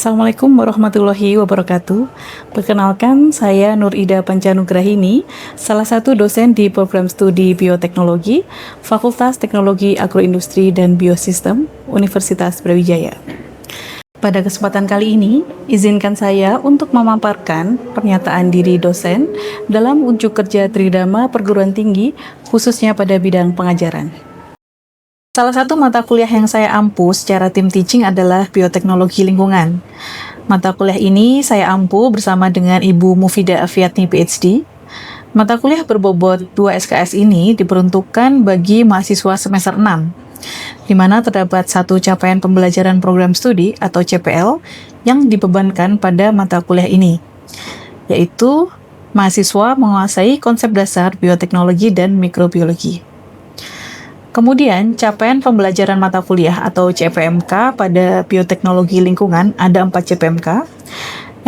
Assalamualaikum warahmatullahi wabarakatuh. Perkenalkan, saya Nur Ida Pancanugrahini, salah satu dosen di program studi Bioteknologi, Fakultas Teknologi Agroindustri dan Biosistem, Universitas Brawijaya. Pada kesempatan kali ini, izinkan saya untuk memaparkan pernyataan diri dosen dalam unjuk kerja Tridharma Perguruan Tinggi, khususnya pada bidang pengajaran. Salah satu mata kuliah yang saya ampu secara tim teaching adalah Bioteknologi Lingkungan. Mata kuliah ini saya ampu bersama dengan Ibu Mufidah Afiatni PhD. Mata kuliah berbobot 2 SKS ini diperuntukkan bagi mahasiswa semester 6, di mana terdapat satu capaian pembelajaran program studi atau CPL yang dibebankan pada mata kuliah ini, yaitu mahasiswa menguasai konsep dasar bioteknologi dan mikrobiologi. Kemudian, capaian pembelajaran mata kuliah atau CPMK pada bioteknologi lingkungan ada 4 CPMK.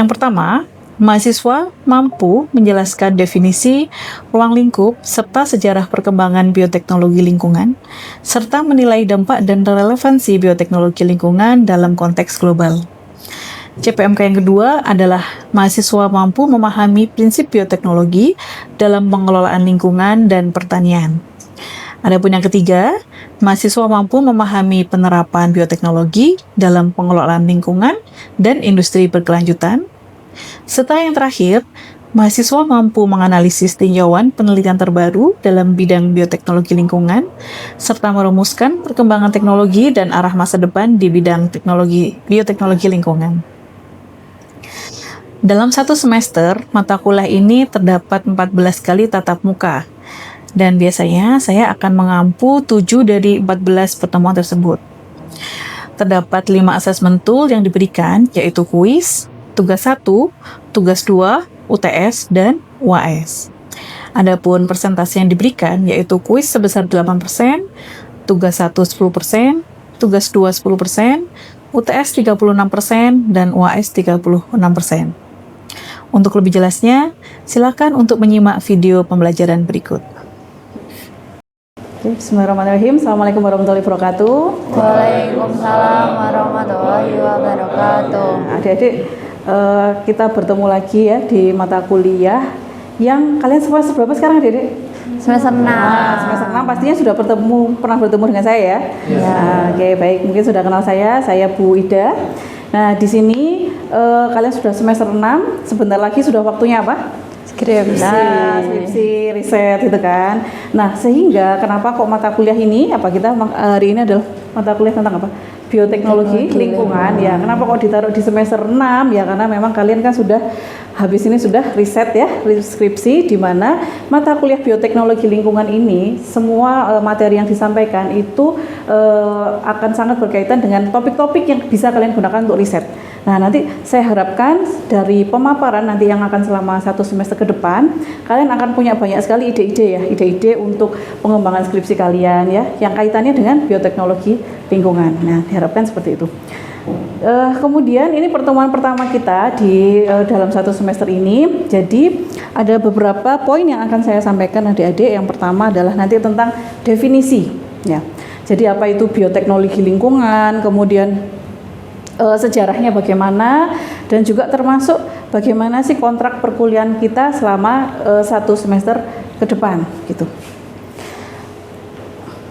Yang pertama, mahasiswa mampu menjelaskan definisi, ruang lingkup, serta sejarah perkembangan bioteknologi lingkungan, serta menilai dampak dan relevansi bioteknologi lingkungan dalam konteks global. CPMK yang kedua adalah mahasiswa mampu memahami prinsip bioteknologi dalam pengelolaan lingkungan dan pertanian. Adapun yang ketiga, mahasiswa mampu memahami penerapan bioteknologi dalam pengelolaan lingkungan dan industri berkelanjutan. Serta yang terakhir, mahasiswa mampu menganalisis tinjauan penelitian terbaru dalam bidang bioteknologi lingkungan, serta merumuskan perkembangan teknologi dan arah masa depan di bidang bioteknologi lingkungan. Dalam satu semester, mata kuliah ini terdapat 14 kali tatap muka. Dan biasanya saya akan mengampu 7 dari 14 pertemuan tersebut. Terdapat 5 assessment tool yang diberikan, yaitu kuis, tugas 1, tugas 2, UTS, dan UAS. Adapun persentase yang diberikan, yaitu kuis sebesar 8%, tugas 1 10%, tugas 2 10%, UTS 36%, dan UAS 36%. Untuk lebih jelasnya, silakan untuk menyimak video pembelajaran berikut. Bismillahirrahmanirrahim. Assalamualaikum warahmatullahi wabarakatuh. Waalaikumsalam warahmatullahi wabarakatuh. Adik-adik, kita bertemu lagi ya di mata kuliah yang kalian semester berapa sekarang, adik-adik? Semester 6. Semester 6 pastinya sudah pernah bertemu dengan saya ya. Ya. Oke, baik. Mungkin sudah kenal saya Bu Ida. Nah, di sini kalian sudah semester 6, sebentar lagi sudah waktunya apa? Skripsi, riset gitu kan. Nah, sehingga kenapa kok mata kuliah ini, kita hari ini adalah mata kuliah tentang apa? Bioteknologi lingkungan ya. Kenapa kok ditaruh di semester 6? Ya karena memang kalian kan sudah habis ini sudah riset ya, skripsi, di mana mata kuliah bioteknologi lingkungan ini semua materi yang disampaikan itu akan sangat berkaitan dengan topik-topik yang bisa kalian gunakan untuk riset. Nah, nanti saya harapkan dari pemaparan nanti yang akan selama 1 semester ke depan, kalian akan punya banyak sekali ide-ide untuk pengembangan skripsi kalian ya, yang kaitannya dengan bioteknologi lingkungan. Nah, diharapkan seperti itu. Kemudian ini pertemuan pertama kita di dalam 1 semester ini. Jadi ada beberapa poin yang akan saya sampaikan adik-adik. Yang pertama adalah nanti tentang definisi ya. Jadi apa itu bioteknologi lingkungan, kemudian sejarahnya bagaimana, dan juga termasuk bagaimana sih kontrak perkuliahan kita selama 1 semester ke depan gitu.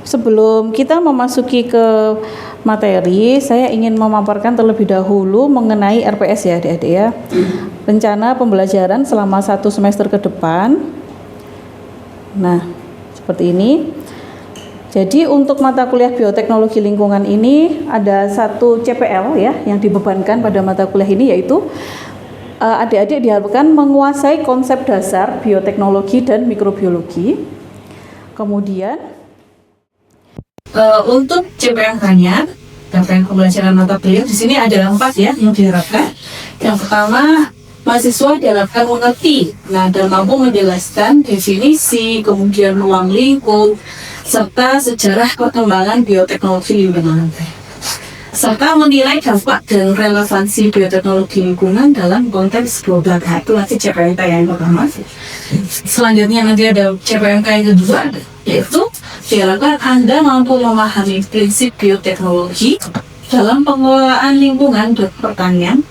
Sebelum kita memasuki ke materi, saya ingin memaparkan terlebih dahulu mengenai RPS ya adik-adik ya. Rencana pembelajaran selama 1 semester ke depan. Nah, seperti ini. Jadi untuk mata kuliah bioteknologi lingkungan ini ada satu CPL ya yang dibebankan pada mata kuliah ini, yaitu adik-adik diharapkan menguasai konsep dasar bioteknologi dan mikrobiologi. Kemudian untuk CPMK-nya, capaian pembelajaran mata kuliah di sini ada 4 ya yang diharapkan. Yang pertama, mahasiswa diharapkan mengerti dan mampu menjelaskan definisi, kemudian ruang lingkup, serta sejarah perkembangan bioteknologi lingkungan, serta menilai dampak dan relevansi bioteknologi lingkungan dalam konteks global. Itu nanti CPMK yang pertama. Selanjutnya nanti ada CPMK yang kedua, yaitu diharapkan Anda mampu memahami prinsip bioteknologi dalam pengelolaan lingkungan dan pertanian,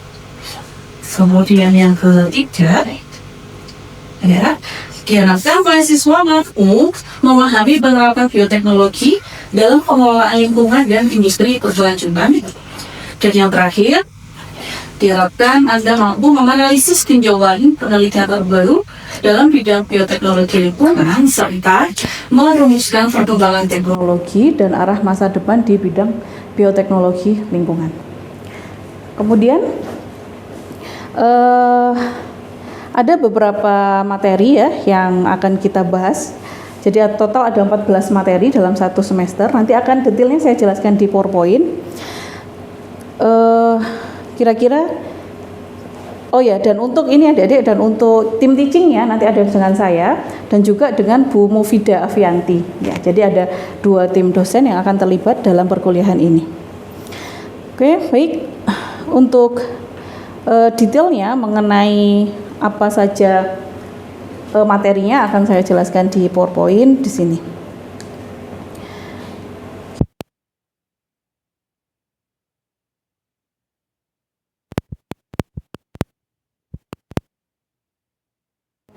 Kemudian yang ketiga, ya, diharapkan mahasiswa mampu memahami penerapan bioteknologi dalam pengelolaan lingkungan dan industri berkelanjutan. Dan yang terakhir, diharapkan Anda mampu menganalisis tinjauan penelitian terbaru dalam bidang bioteknologi lingkungan serta merumuskan perkembangan teknologi dan arah masa depan di bidang bioteknologi lingkungan. Kemudian ada beberapa materi ya yang akan kita bahas. Jadi total ada 14 materi dalam satu semester. Nanti akan detailnya saya jelaskan di PowerPoint. Kira-kira oh ya, dan untuk ini adik-adik, dan untuk tim teachingnya nanti ada dengan saya dan juga dengan Bu Mufida Avianti ya. Jadi ada 2 tim dosen yang akan terlibat dalam perkuliahan ini. Oke, baik. Untuk detailnya mengenai apa saja materinya akan saya jelaskan di PowerPoint di sini.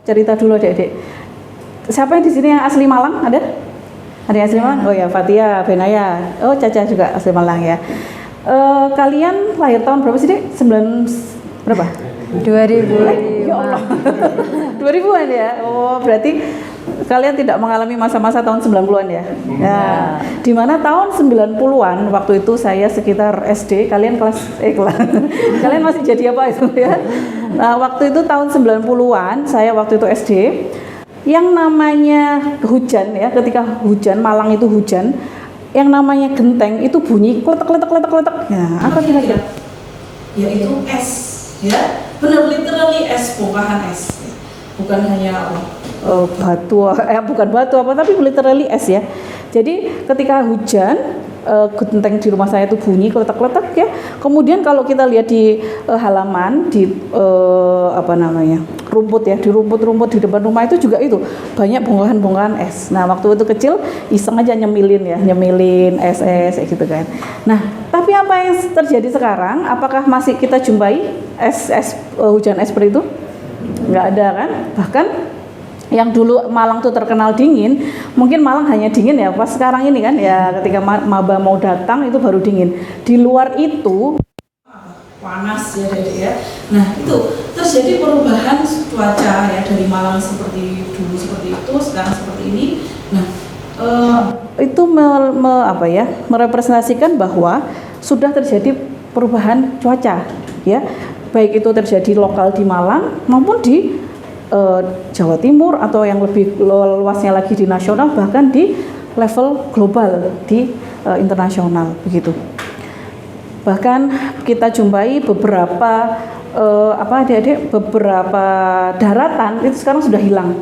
Cerita dulu adik-adik. Siapa yang di sini yang asli Malang? Ada? Ada yang asli Malang? Oh ya, Fatia, Benaya. Oh, Caca juga asli Malang ya. Kalian lahir tahun berapa sih, Dek? 9 berapa? 2005. 2000-an ya. Oh, berarti kalian tidak mengalami masa-masa tahun 90-an ya. Nah, di mana tahun 90-an waktu itu saya sekitar SD, kalian kalian masih jadi apa itu ya? Nah, waktu itu tahun 90-an, saya waktu itu SD, yang namanya hujan ya, ketika hujan, Malang itu hujan, yang namanya genteng itu bunyi kletek. Ya, apa kira-kira? yaitu es, ya, benar, literally es, bongkahan es, bukan hanya Batu, bukan batu apa, tapi literally es ya. Jadi ketika hujan, genteng di rumah saya itu bunyi kletek-kletek ya. Kemudian kalau kita lihat di halaman, di rumput ya, di rumput-rumput di depan rumah itu juga itu banyak bongkahan-bongkahan es. Nah, waktu itu kecil iseng aja nyemilin es gitu kan. Nah, tapi apa yang terjadi sekarang? Apakah masih kita jumpai hujan es seperti itu? Nggak ada kan? Bahkan yang dulu Malang tuh terkenal dingin, mungkin Malang hanya dingin ya pas sekarang ini kan ya, ketika maba mau datang itu baru dingin. Di luar itu panas ya, Dede ya. Nah, itu terjadi perubahan cuaca ya, dari Malang seperti dulu seperti itu, sekarang seperti ini. Nah, itu merepresentasikan bahwa sudah terjadi perubahan cuaca ya, baik itu terjadi lokal di Malang maupun di Jawa Timur, atau yang lebih luasnya lagi di nasional, bahkan di level global, di internasional begitu. Bahkan kita jumpai beberapa beberapa daratan itu sekarang sudah hilang.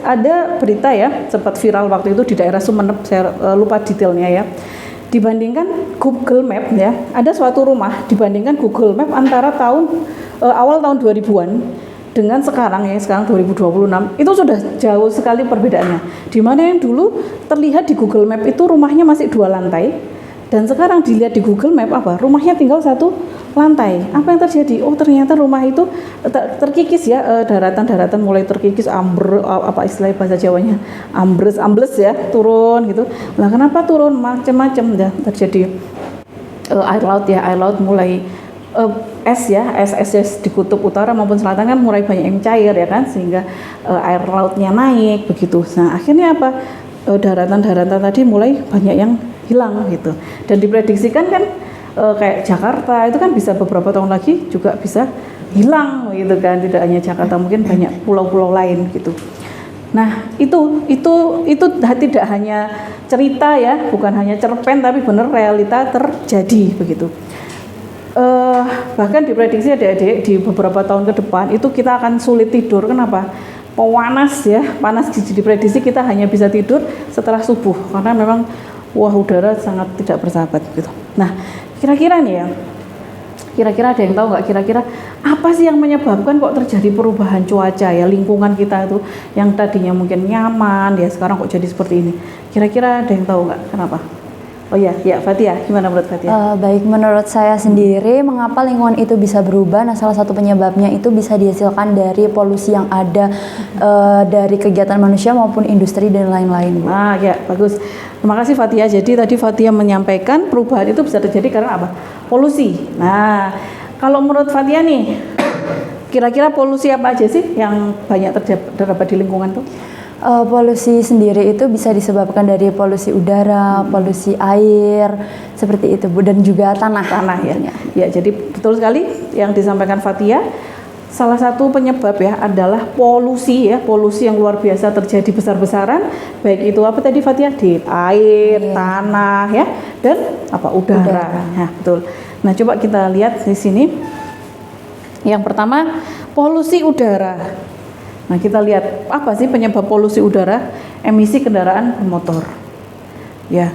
Ada berita ya, sempat viral waktu itu di daerah Sumeneb, saya lupa detailnya ya. Dibandingkan Google Map ya, ada suatu rumah dibandingkan Google Map antara awal tahun 2000-an dengan sekarang 2026 itu sudah jauh sekali perbedaannya. Di mana yang dulu terlihat di Google Map itu rumahnya masih 2 lantai, dan sekarang dilihat di Google Map rumahnya tinggal 1 lantai. Apa yang terjadi? Oh, ternyata rumah itu terkikis ya, daratan-daratan mulai terkikis, istilahnya bahasa Jawanya, ambles ya, turun gitu. Nah, kenapa turun? Macam-macam ya terjadi. Air laut mulai es di kutub utara maupun selatan kan mulai banyak yang cair ya kan, sehingga air lautnya naik begitu. Nah, akhirnya apa? Daratan-daratan tadi mulai banyak yang hilang gitu. Dan diprediksikan kan kayak Jakarta itu kan bisa beberapa tahun lagi juga bisa hilang gitu kan. Tidak hanya Jakarta, mungkin banyak pulau-pulau lain gitu. Nah, itu tidak hanya cerita ya, bukan hanya cerpen, tapi benar realita terjadi begitu. Bahkan diprediksi adik-adik di beberapa tahun ke depan itu kita akan sulit tidur. Kenapa? Panas diprediksi kita hanya bisa tidur setelah subuh, karena memang udara sangat tidak bersahabat gitu. Nah, kira-kira nih ya, kira-kira ada yang tahu nggak, kira-kira apa sih yang menyebabkan kok terjadi perubahan cuaca ya, lingkungan kita itu yang tadinya mungkin nyaman ya sekarang kok jadi seperti ini? Kira-kira ada yang tahu nggak kenapa? Oh ya, Fatia, gimana menurut Fatia? Baik, menurut saya sendiri, mengapa lingkungan itu bisa berubah? Nah, salah satu penyebabnya itu bisa dihasilkan dari polusi yang ada dari kegiatan manusia maupun industri dan lain-lain, Bu. Nah, ya, bagus. Terima kasih Fatia. Jadi tadi Fatia menyampaikan perubahan itu bisa terjadi karena apa? Polusi. Nah, kalau menurut Fatia nih, kira-kira polusi apa aja sih yang banyak terdapat di lingkungan tuh? Polusi sendiri itu bisa disebabkan dari polusi udara, polusi air, seperti itu, Bu, dan juga tanah. Tanah ya. tentunya. Ya, jadi betul sekali yang disampaikan Fatia. Salah satu penyebab ya adalah polusi ya, polusi yang luar biasa terjadi besar-besaran, baik itu apa tadi Fatia, di air, tanah ya, dan apa udara. Nah, betul. Nah, coba kita lihat di sini. Yang pertama, polusi udara. Nah, kita lihat apa sih penyebab polusi udara? Emisi kendaraan bermotor. Ya.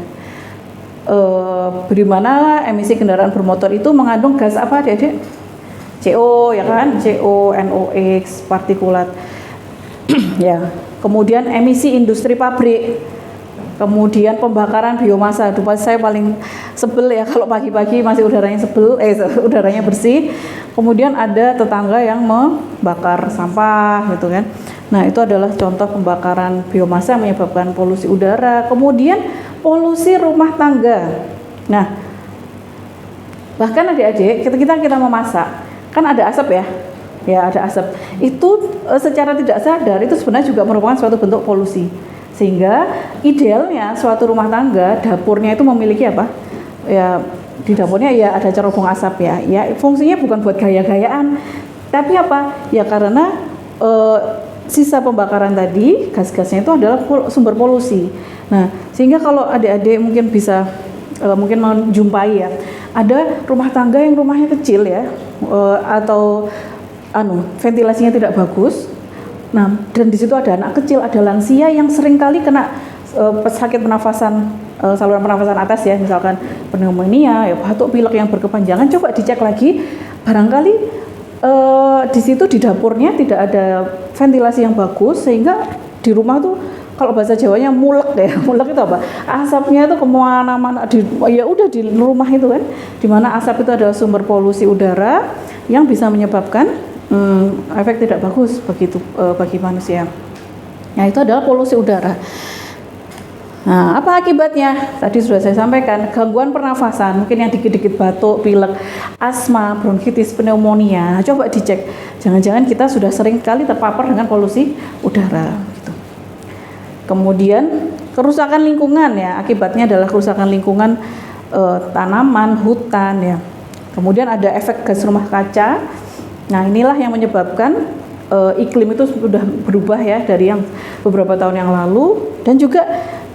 Bagaimana emisi kendaraan bermotor itu mengandung gas apa, Adik-adik? CO ya kan, CO, NOx, partikulat. Ya. Kemudian emisi industri pabrik. Kemudian pembakaran biomasa. Aduh, saya paling sebel ya kalau pagi-pagi masih udaranya bersih. Kemudian ada tetangga yang membakar sampah gitu kan. Nah, itu adalah contoh pembakaran biomasa yang menyebabkan polusi udara. Kemudian polusi rumah tangga. Nah, bahkan adik-adik kita memasak, kan ada asap ya. Ya, ada asap. Itu secara tidak sadar itu sebenarnya juga merupakan suatu bentuk polusi. Sehingga idealnya suatu rumah tangga dapurnya itu memiliki apa? Ya, di dapurnya ya ada cerobong asap ya. Ya, fungsinya bukan buat gaya-gayaan. Tapi apa? Ya karena sisa pembakaran tadi, gas-gasnya itu adalah sumber polusi. Nah, sehingga kalau adik-adik mungkin bisa mungkin menjumpai ya, ada rumah tangga yang rumahnya kecil ya, atau ventilasinya tidak bagus. Nah, dan di situ ada anak kecil, ada lansia yang sering kali kena sakit pernafasan, saluran pernafasan atas ya, misalkan pneumonia, ya batuk pilek yang berkepanjangan. Coba dicek lagi, barangkali di situ di dapurnya tidak ada ventilasi yang bagus, sehingga di rumah tuh kalau bahasa Jawanya mulek ya. Mulek itu apa? Asapnya itu kemana-mana, ya udah di rumah itu kan, dimana asap itu adalah sumber polusi udara yang bisa menyebabkan efek tidak bagus bagi manusia. Nah, itu adalah polusi udara. Nah, apa akibatnya? Tadi sudah saya sampaikan, gangguan pernafasan, mungkin yang dikit-dikit batuk, pilek, asma, bronkitis, pneumonia. Nah, coba dicek, jangan-jangan kita sudah sering kali terpapar dengan polusi udara. Gitu. Kemudian kerusakan lingkungan ya, akibatnya adalah kerusakan lingkungan tanaman, hutan ya. Kemudian ada efek gas rumah kaca. Nah, inilah yang menyebabkan iklim itu sudah berubah ya dari yang beberapa tahun yang lalu. Dan juga,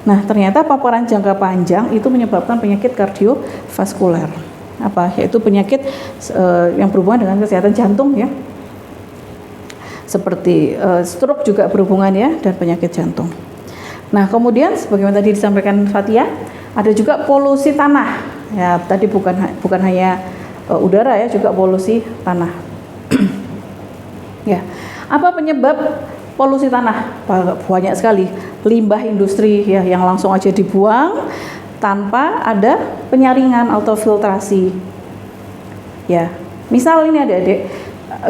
nah ternyata paparan jangka panjang itu menyebabkan penyakit kardiovaskuler. Apa? Yaitu penyakit yang berhubungan dengan kesehatan jantung ya. Seperti stroke juga berhubungan ya, dan penyakit jantung. Nah, kemudian sebagaimana tadi disampaikan Fatia, ada juga polusi tanah. Ya, tadi bukan hanya udara ya, juga polusi tanah. Ya, apa penyebab polusi tanah? Banyak sekali. Limbah industri ya yang langsung aja dibuang tanpa ada penyaringan atau filtrasi. Ya, misal ini adik-adik,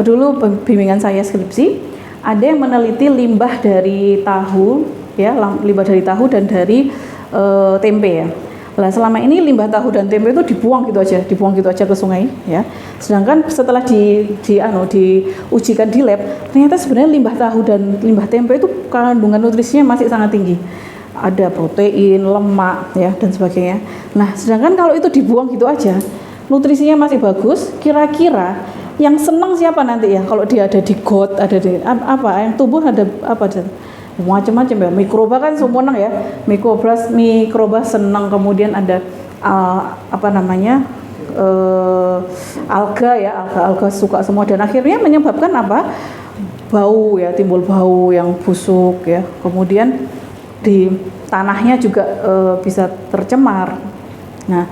dulu bimbingan saya skripsi, ada yang meneliti limbah dari tahu ya, limbah dari tahu dan dari tempe ya. Nah, selama ini limbah tahu dan tempe itu dibuang gitu aja ke sungai ya. Sedangkan setelah diujikan di lab, ternyata sebenarnya limbah tahu dan limbah tempe itu kandungan nutrisinya masih sangat tinggi. Ada protein, lemak ya dan sebagainya. Nah, sedangkan kalau itu dibuang gitu aja, nutrisinya masih bagus, kira-kira yang senang siapa nanti ya? Kalau dia ada di got, ada di apa? Yang tubuh ada apa? Macam-macam ya, mikroba kan semua senang ya, mikroba senang, kemudian ada alga suka semua, dan akhirnya menyebabkan apa, bau ya, timbul bau yang busuk ya, kemudian di tanahnya juga bisa tercemar. Nah,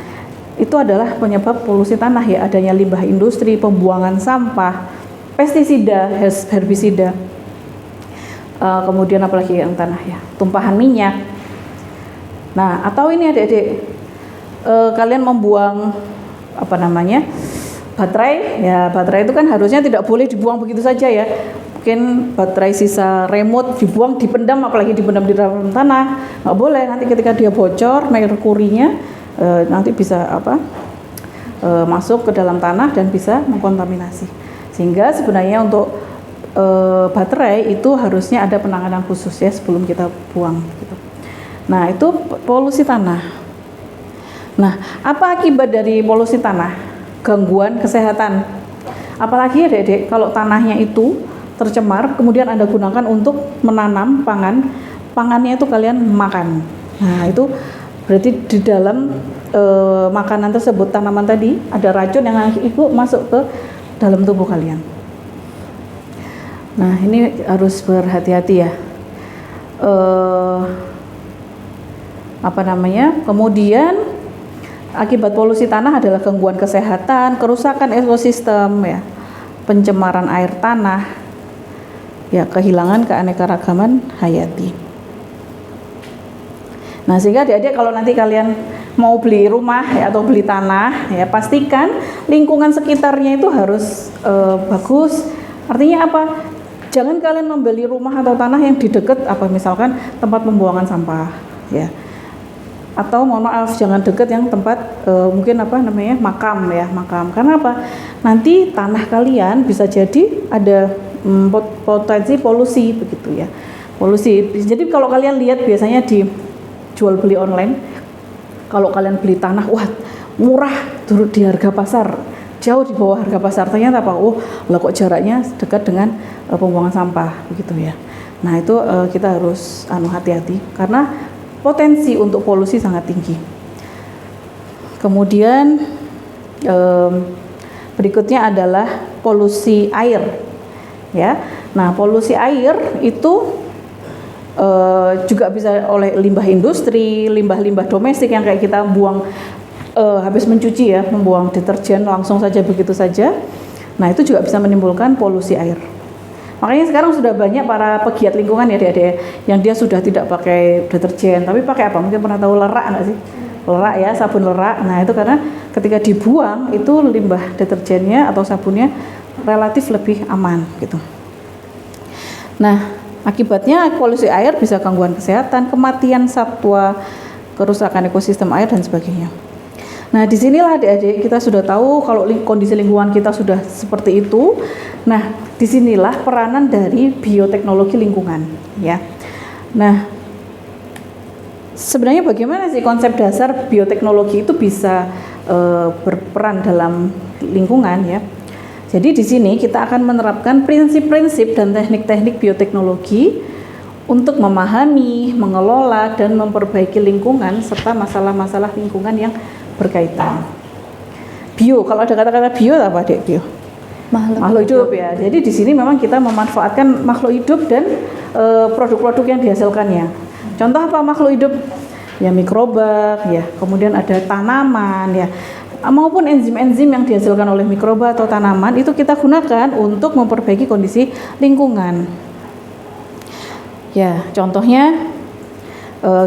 itu adalah penyebab polusi tanah ya, adanya limbah industri, pembuangan sampah, pestisida, herbisida. Kemudian apalagi yang tanah ya, tumpahan minyak. Nah, atau ini adik-adik, kalian membuang apa namanya baterai, ya baterai itu kan harusnya tidak boleh dibuang begitu saja ya. Mungkin baterai sisa remote dibuang, dipendam, apalagi dipendam di dalam tanah, nggak boleh. Nanti ketika dia bocor, merkurinya nanti bisa masuk ke dalam tanah dan bisa mengkontaminasi. Sehingga sebenarnya untuk baterai itu harusnya ada penanganan khusus ya sebelum kita buang gitu. Nah, itu polusi tanah. Nah, apa akibat dari polusi tanah? Gangguan kesehatan. Apalagi Adik-adik kalau tanahnya itu tercemar, kemudian Anda gunakan untuk menanam pangannya itu kalian makan. Nah, itu berarti di dalam makanan tersebut, tanaman tadi ada racun yang ikut masuk ke dalam tubuh kalian. Nah, ini harus berhati-hati ya. Kemudian akibat polusi tanah adalah gangguan kesehatan, kerusakan ekosistem ya, pencemaran air tanah, ya kehilangan keanekaragaman hayati. Nah, sehingga adik-adik kalau nanti kalian mau beli rumah ya, atau beli tanah ya, pastikan lingkungan sekitarnya itu harus bagus. Artinya apa? Jangan kalian membeli rumah atau tanah yang di dekat misalkan tempat pembuangan sampah ya. Atau mohon maaf jangan dekat yang tempat makam. Karena apa? Nanti tanah kalian bisa jadi ada potensi polusi begitu ya. Polusi. Jadi kalau kalian lihat biasanya di jual beli online, kalau kalian beli tanah, wah murah turut di harga pasar, jauh di bawah harga pasar. Ternyata apa? Oh, lah kok jaraknya dekat dengan pembuangan sampah begitu ya. Nah, itu kita harus hati-hati karena potensi untuk polusi sangat tinggi. Kemudian berikutnya adalah polusi air ya. Nah, polusi air itu juga bisa oleh limbah industri, limbah-limbah domestik yang kayak kita buang habis mencuci ya, membuang deterjen langsung saja begitu saja. Nah, itu juga bisa menimbulkan polusi air. Makanya sekarang sudah banyak para pegiat lingkungan ya adik-adik yang dia sudah tidak pakai deterjen, tapi pakai apa? Mungkin pernah tahu lerak nggak sih? Lerak ya, sabun lerak. Nah, itu karena ketika dibuang itu limbah deterjennya atau sabunnya relatif lebih aman gitu. Nah, akibatnya polusi air bisa gangguan kesehatan, kematian satwa, kerusakan ekosistem air dan sebagainya. Nah, disinilah adik-adik kita sudah tahu kalau kondisi lingkungan kita sudah seperti itu. Nah, disinilah peranan dari bioteknologi lingkungan ya. Nah, sebenarnya bagaimana sih konsep dasar bioteknologi itu bisa berperan dalam lingkungan ya. Jadi di sini kita akan menerapkan prinsip-prinsip dan teknik-teknik bioteknologi untuk memahami, mengelola dan memperbaiki lingkungan serta masalah-masalah lingkungan yang berkaitan. Bio, kalau ada kata-kata bio apa Dek? Bio? Makhluk hidup ya. Jadi di sini memang kita memanfaatkan makhluk hidup dan produk-produk yang dihasilkannya. Contoh apa makhluk hidup? Ya mikroba, ya. Kemudian ada tanaman, ya. Maupun enzim-enzim yang dihasilkan oleh mikroba atau tanaman itu kita gunakan untuk memperbaiki kondisi lingkungan. Ya, contohnya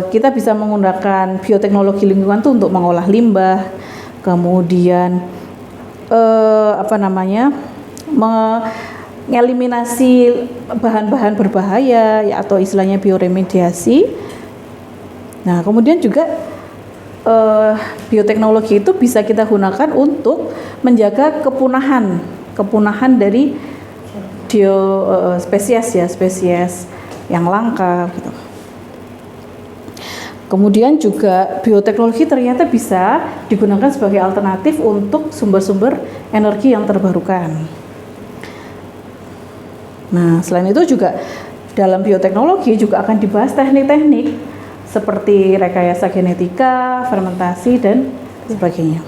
kita bisa menggunakan bioteknologi lingkungan itu untuk mengolah limbah, kemudian mengeliminasi bahan-bahan berbahaya ya, atau istilahnya bioremediasi. Nah, kemudian juga bioteknologi itu bisa kita gunakan untuk menjaga kepunahan dari spesies yang langka gitu. Kemudian juga bioteknologi ternyata bisa digunakan sebagai alternatif untuk sumber-sumber energi yang terbarukan. Nah, selain itu juga dalam bioteknologi juga akan dibahas teknik-teknik seperti rekayasa genetika, fermentasi, dan sebagainya.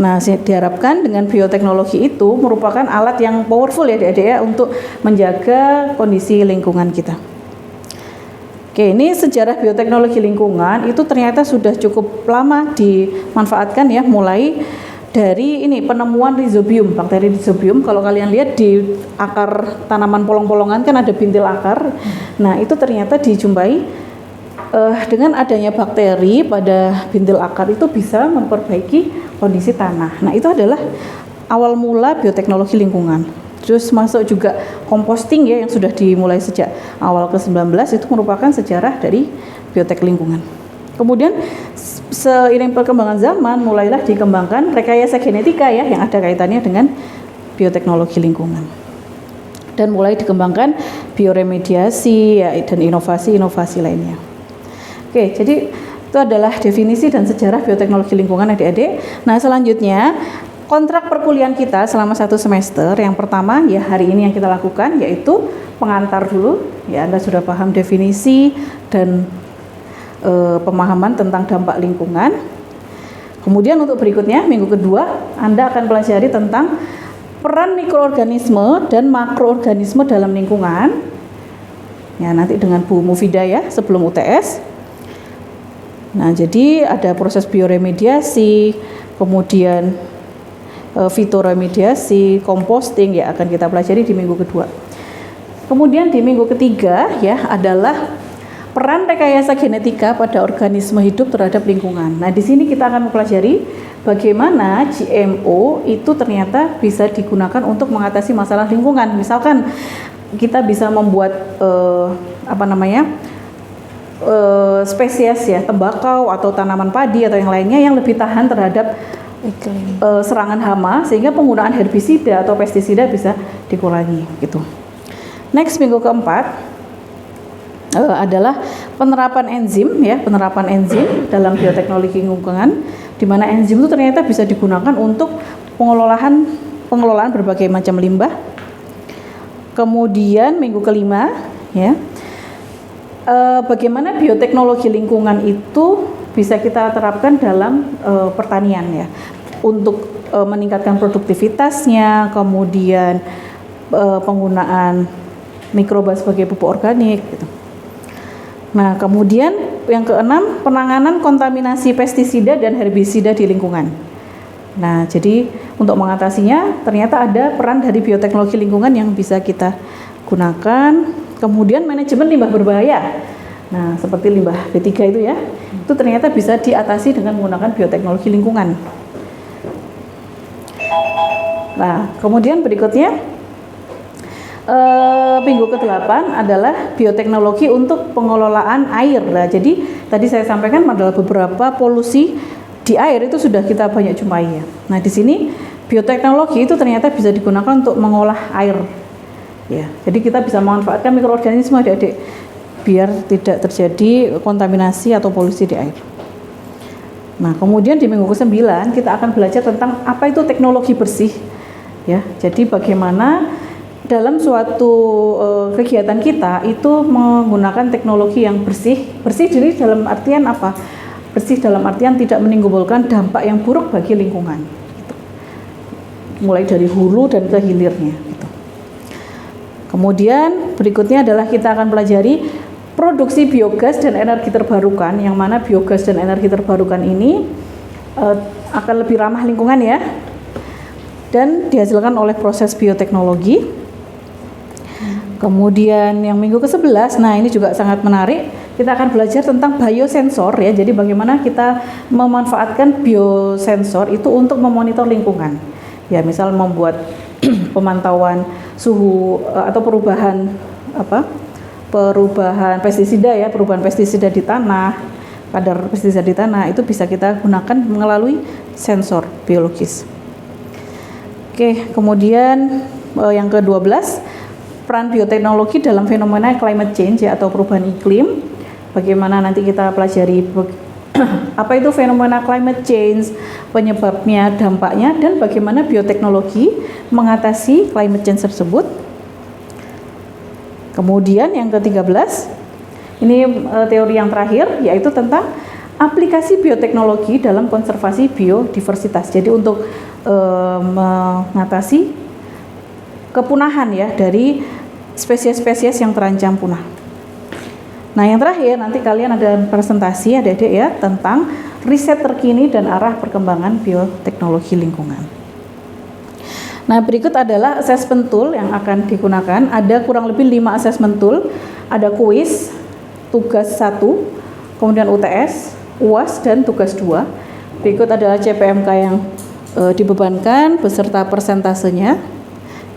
Nah, diharapkan dengan bioteknologi itu merupakan alat yang powerful ya adik-adik ya untuk menjaga kondisi lingkungan kita. Oke, ini sejarah bioteknologi lingkungan itu ternyata sudah cukup lama dimanfaatkan ya, mulai dari ini penemuan rhizobium, bakteri rhizobium. Kalau kalian lihat di akar tanaman polong-polongan kan ada bintil akar. Nah, itu ternyata dijumpai dengan adanya bakteri pada bintil akar itu bisa memperbaiki kondisi tanah. Nah, itu adalah awal mula bioteknologi lingkungan. Terus masuk juga composting ya, yang sudah dimulai sejak awal ke-19, itu merupakan sejarah dari biotek lingkungan. Kemudian seiring perkembangan zaman mulailah dikembangkan rekayasa genetika ya, yang ada kaitannya dengan bioteknologi lingkungan. Dan mulai dikembangkan bioremediasi ya, dan inovasi-inovasi lainnya. Oke, jadi itu adalah definisi dan sejarah bioteknologi lingkungan adik-adik. Nah, selanjutnya kontrak perkuliahan kita selama 1 semester, yang pertama ya hari ini yang kita lakukan yaitu pengantar dulu. Ya, Anda sudah paham definisi dan pemahaman tentang dampak lingkungan. Kemudian untuk berikutnya, minggu kedua, Anda akan pelajari tentang peran mikroorganisme dan makroorganisme dalam lingkungan. Ya, nanti dengan Bu Mufidah ya, sebelum UTS. Nah, jadi ada proses bioremediasi, kemudian fitoremediasi, composting ya akan kita pelajari di minggu kedua. Kemudian di minggu ketiga ya adalah peran rekayasa genetika pada organisme hidup terhadap lingkungan. Nah, di sini kita akan mempelajari bagaimana GMO itu ternyata bisa digunakan untuk mengatasi masalah lingkungan. Misalkan kita bisa membuat spesies ya, tembakau atau tanaman padi atau yang lainnya yang lebih tahan terhadap serangan hama, sehingga penggunaan herbisida atau pestisida bisa dikurangi gitu. Next, minggu keempat adalah penerapan enzim ya, penerapan enzim dalam bioteknologi lingkungan, di mana enzim itu ternyata bisa digunakan untuk pengelolaan berbagai macam limbah. Kemudian minggu kelima ya, bagaimana bioteknologi lingkungan itu bisa kita terapkan dalam pertanian ya, untuk meningkatkan produktivitasnya, kemudian penggunaan mikroba sebagai pupuk organik gitu. Nah, kemudian yang keenam, penanganan kontaminasi pestisida dan herbisida di lingkungan. Nah, jadi untuk mengatasinya ternyata ada peran dari bioteknologi lingkungan yang bisa kita gunakan. Kemudian manajemen limbah berbahaya. Nah, seperti limbah B3 itu ya, itu ternyata bisa diatasi dengan menggunakan bioteknologi lingkungan. Nah, kemudian berikutnya minggu ke-8 adalah bioteknologi untuk pengelolaan air. Nah, jadi tadi saya sampaikan adalah beberapa polusi di air itu sudah kita banyak jumpai ya. Nah, di sini bioteknologi itu ternyata bisa digunakan untuk mengolah air. Ya, jadi kita bisa memanfaatkan mikroorganisme adik-adik biar tidak terjadi kontaminasi atau polusi di air. Nah, kemudian di minggu ke-9 kita akan belajar tentang apa itu teknologi bersih. Ya, jadi bagaimana dalam suatu kegiatan kita itu menggunakan teknologi yang bersih. Bersih jadi dalam artian apa? Bersih dalam artian tidak menimbulkan dampak yang buruk bagi lingkungan. Gitu. Mulai dari hulu dan ke hilirnya. Gitu. Kemudian berikutnya adalah kita akan pelajari produksi biogas dan energi terbarukan, yang mana biogas dan energi terbarukan ini akan lebih ramah lingkungan ya, dan dihasilkan oleh proses bioteknologi. Kemudian yang minggu ke-11, nah ini juga sangat menarik, kita akan belajar tentang biosensor ya, jadi bagaimana kita memanfaatkan biosensor itu untuk memonitor lingkungan. Ya, misal membuat pemantauan suhu atau perubahan pestisida ya, perubahan pestisida di tanah, kadar pestisida di tanah itu bisa kita gunakan melalui sensor biologis. Oke, kemudian yang ke-12, peran bioteknologi dalam fenomena climate change ya, atau perubahan iklim. Bagaimana nanti kita pelajari apa itu fenomena climate change, penyebabnya, dampaknya, dan bagaimana bioteknologi mengatasi climate change tersebut. Kemudian yang ke-13, ini teori yang terakhir, yaitu tentang aplikasi bioteknologi dalam konservasi biodiversitas. Jadi untuk mengatasi kepunahan ya dari spesies-spesies yang terancam punah. Nah, yang terakhir nanti kalian ada presentasi adik-adik ya tentang riset terkini dan arah perkembangan bioteknologi lingkungan. Nah, berikut adalah assessment tool yang akan digunakan. Ada kurang lebih 5 assessment tool. Ada kuis, tugas 1, kemudian UTS, UAS, dan tugas 2. Berikut adalah CPMK yang dibebankan beserta persentasenya,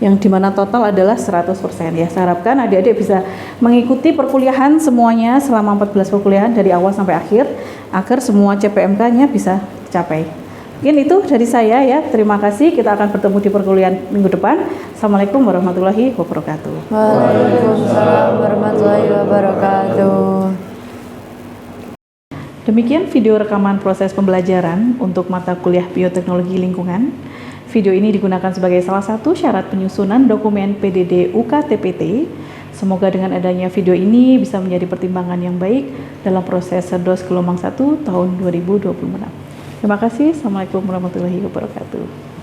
yang dimana total adalah 100%. Ya, saya harapkan adik-adik bisa mengikuti perkuliahan semuanya selama 14 perkuliahan dari awal sampai akhir, agar semua CPMK-nya bisa tercapai. Mungkin itu dari saya ya. Terima kasih. Kita akan bertemu di perkuliahan minggu depan. Assalamualaikum warahmatullahi wabarakatuh. Waalaikumsalam warahmatullahi wabarakatuh. Demikian video rekaman proses pembelajaran untuk mata kuliah Bioteknologi Lingkungan. Video ini digunakan sebagai salah satu syarat penyusunan dokumen PDD UKTPT. Semoga dengan adanya video ini bisa menjadi pertimbangan yang baik dalam proses Serdos gelombang 1 tahun 2026. Terima kasih. Assalamualaikum warahmatullahi wabarakatuh.